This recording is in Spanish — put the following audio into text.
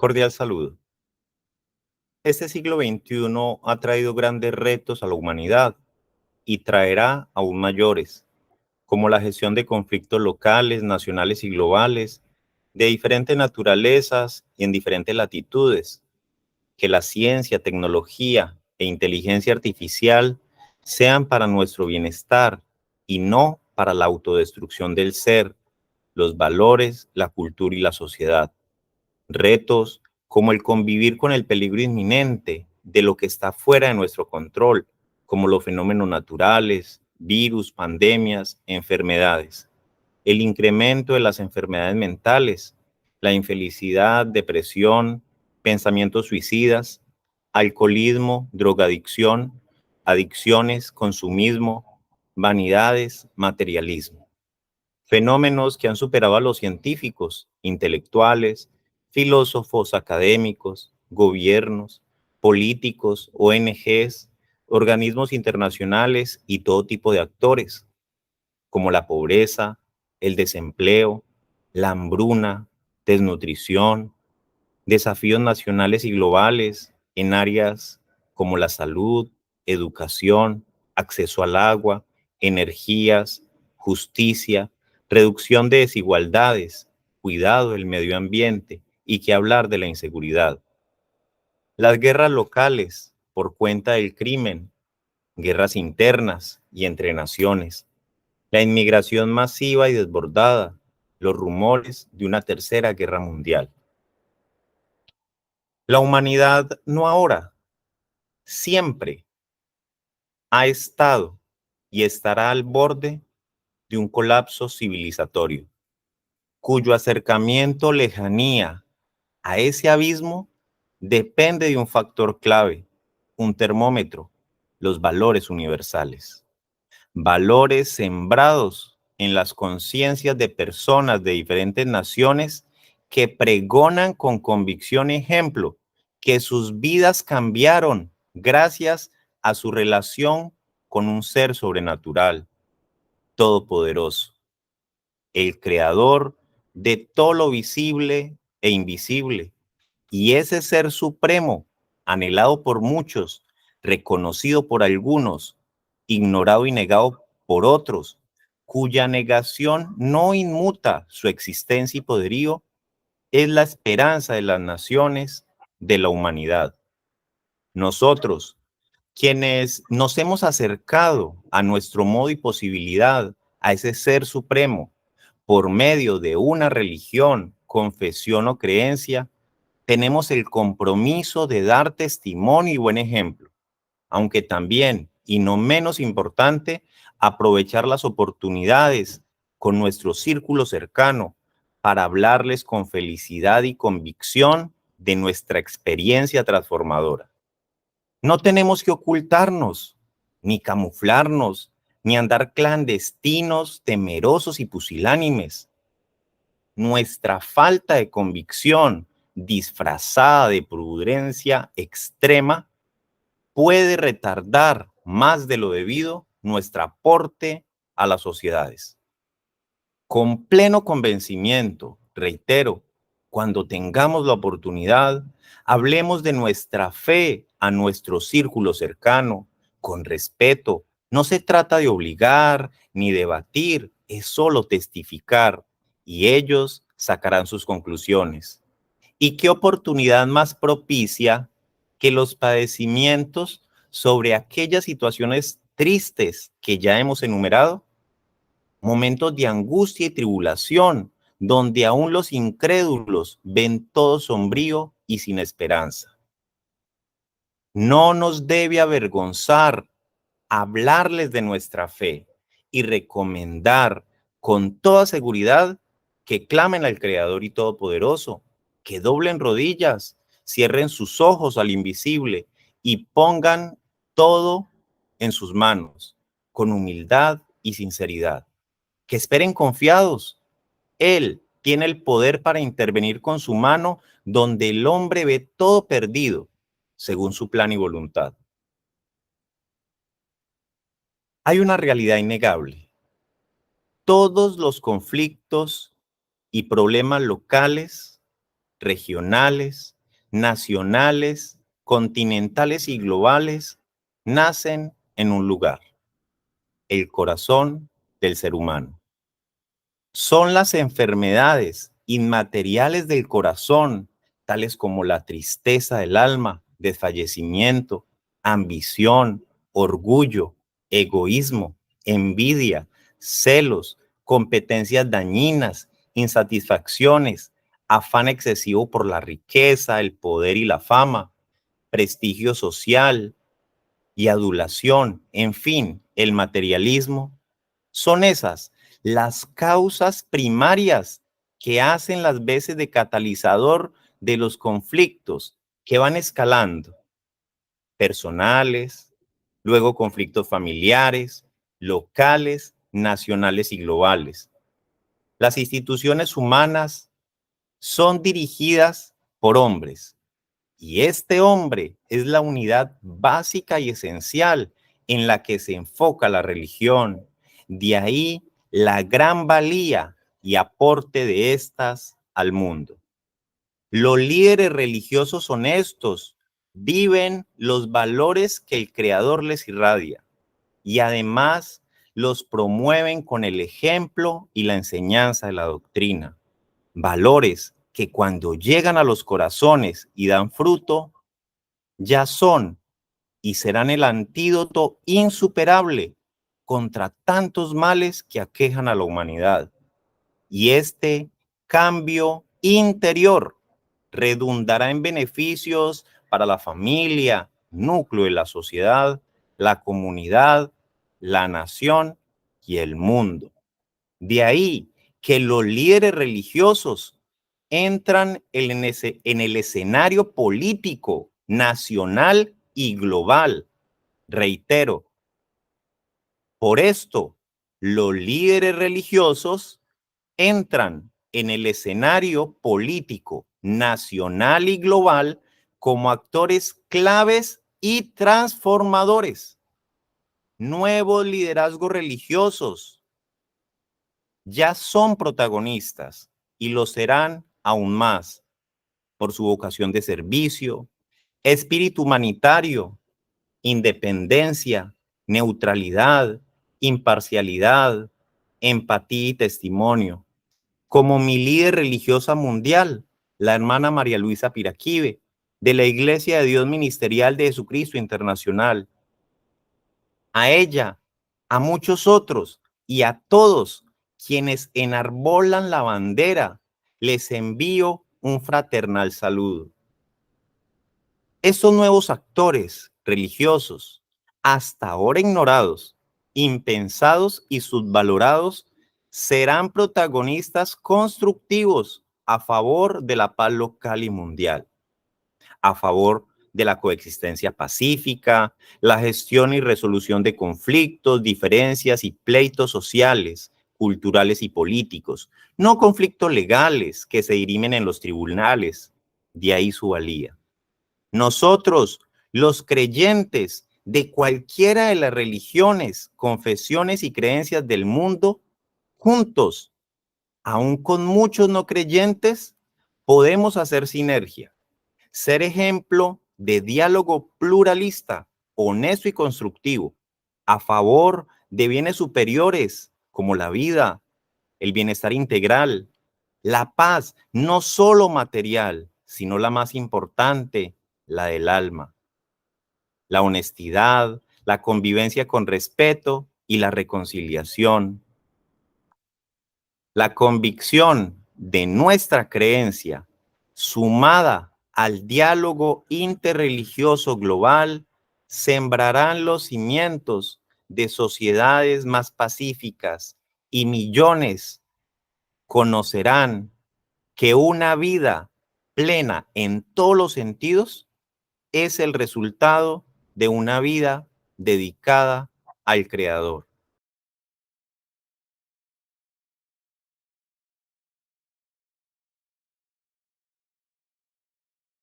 Cordial saludo. Este siglo XXI ha traído grandes retos a la humanidad y traerá aún mayores, como la gestión de conflictos locales, nacionales y globales, de diferentes naturalezas y en diferentes latitudes. Que la ciencia, tecnología e inteligencia artificial sean para nuestro bienestar y no para la autodestrucción del ser, los valores, la cultura y la sociedad. Retos como el convivir con el peligro inminente de lo que está fuera de nuestro control, como los fenómenos naturales, virus, pandemias, enfermedades, el incremento de las enfermedades mentales, la infelicidad, depresión, pensamientos suicidas, alcoholismo, drogadicción, adicciones, consumismo, vanidades, materialismo. Fenómenos que han superado a los científicos, intelectuales, filósofos, académicos, gobiernos, políticos, ONGs, organismos internacionales y todo tipo de actores, como la pobreza, el desempleo, la hambruna, desnutrición, desafíos nacionales y globales en áreas como la salud, educación, acceso al agua, energías, justicia, reducción de desigualdades, cuidado del medio ambiente y que hablar de la inseguridad. Las guerras locales por cuenta del crimen, guerras internas y entre naciones, la inmigración masiva y desbordada, los rumores de una tercera guerra mundial. La humanidad no ahora, siempre ha estado y estará al borde de un colapso civilizatorio, cuyo acercamiento, lejanía a ese abismo depende de un factor clave, un termómetro, los valores universales. Valores sembrados en las conciencias de personas de diferentes naciones que pregonan con convicción y ejemplo que sus vidas cambiaron gracias a su relación con un ser sobrenatural, todopoderoso, el creador de todo lo visible e invisible. Y ese ser supremo, anhelado por muchos, reconocido por algunos, ignorado y negado por otros, cuya negación no inmuta su existencia y poderío, es la esperanza de las naciones, de la humanidad. Nosotros, quienes nos hemos acercado a nuestro modo y posibilidad a ese ser supremo por medio de una religión, confesión o creencia, tenemos el compromiso de dar testimonio y buen ejemplo, aunque también, y no menos importante, aprovechar las oportunidades con nuestro círculo cercano para hablarles con felicidad y convicción de nuestra experiencia transformadora. No tenemos que ocultarnos, ni camuflarnos, ni andar clandestinos, temerosos y pusilánimes. Nuestra falta de convicción, disfrazada de prudencia extrema, puede retardar más de lo debido nuestro aporte a las sociedades. Con pleno convencimiento, reitero, cuando tengamos la oportunidad, hablemos de nuestra fe a nuestro círculo cercano, con respeto. No se trata de obligar ni debatir, es solo testificar y ellos sacarán sus conclusiones. ¿Y qué oportunidad más propicia que los padecimientos sobre aquellas situaciones tristes que ya hemos enumerado? Momentos de angustia y tribulación, donde aún los incrédulos ven todo sombrío y sin esperanza. No nos debe avergonzar hablarles de nuestra fe y recomendar con toda seguridad que clamen al Creador y Todopoderoso, que doblen rodillas, cierren sus ojos al invisible y pongan todo en sus manos, con humildad y sinceridad. Que esperen confiados. Él tiene el poder para intervenir con su mano donde el hombre ve todo perdido, según su plan y voluntad. Hay una realidad innegable. Todos los conflictos y problemas locales, regionales nacionales, continentales y globales, nacen en un lugar, el corazón del ser humano. Son las enfermedades inmateriales del corazón, tales como la tristeza del alma, desfallecimiento, ambición, orgullo, egoísmo, envidia, celos, competencias dañinas, insatisfacciones, afán excesivo por la riqueza, el poder y la fama, prestigio social y adulación, en fin, el materialismo. Son esas las causas primarias que hacen las veces de catalizador de los conflictos que van escalando, personales, luego conflictos familiares, locales, nacionales y globales. Las instituciones humanas son dirigidas por hombres, y este hombre es la unidad básica y esencial en la que se enfoca la religión. De ahí la gran valía y aporte de estas al mundo. Los líderes religiosos honestos viven los valores que el Creador les irradia y además los promueven con el ejemplo y la enseñanza de la doctrina. Valores que cuando llegan a los corazones y dan fruto, ya son y serán el antídoto insuperable contra tantos males que aquejan a la humanidad. Y este cambio interior redundará en beneficios para la familia, núcleo de la sociedad, la comunidad, la nación y el mundo. De ahí que los líderes religiosos entran en el escenario político nacional y global. Reitero, por esto, los líderes religiosos entran en el escenario político nacional y global como actores claves y transformadores. Nuevos liderazgos religiosos ya son protagonistas y lo serán aún más por su vocación de servicio, espíritu humanitario, independencia, neutralidad, imparcialidad, empatía y testimonio. Como mi líder religiosa mundial, la hermana María Luisa Piraquive, de la Iglesia de Dios Ministerial de Jesucristo Internacional. A ella, a muchos otros y a todos quienes enarbolan la bandera, les envío un fraternal saludo. Estos nuevos actores religiosos, hasta ahora ignorados, impensados y subvalorados, serán protagonistas constructivos a favor de la paz local y mundial, a favor de la coexistencia pacífica, la gestión y resolución de conflictos, diferencias y pleitos sociales, culturales y políticos, no conflictos legales que se dirimen en los tribunales, de ahí su valía. Nosotros, los creyentes de cualquiera de las religiones, confesiones y creencias del mundo, juntos, aún con muchos no creyentes, podemos hacer sinergia, ser ejemplo de diálogo pluralista, honesto y constructivo, a favor de bienes superiores como la vida, el bienestar integral, la paz, no solo material, sino la más importante, la del alma, la honestidad, la convivencia con respeto y la reconciliación. La convicción de nuestra creencia, sumada al diálogo interreligioso global, sembrarán los cimientos de sociedades más pacíficas y millones conocerán que una vida plena en todos los sentidos es el resultado de una vida dedicada al Creador.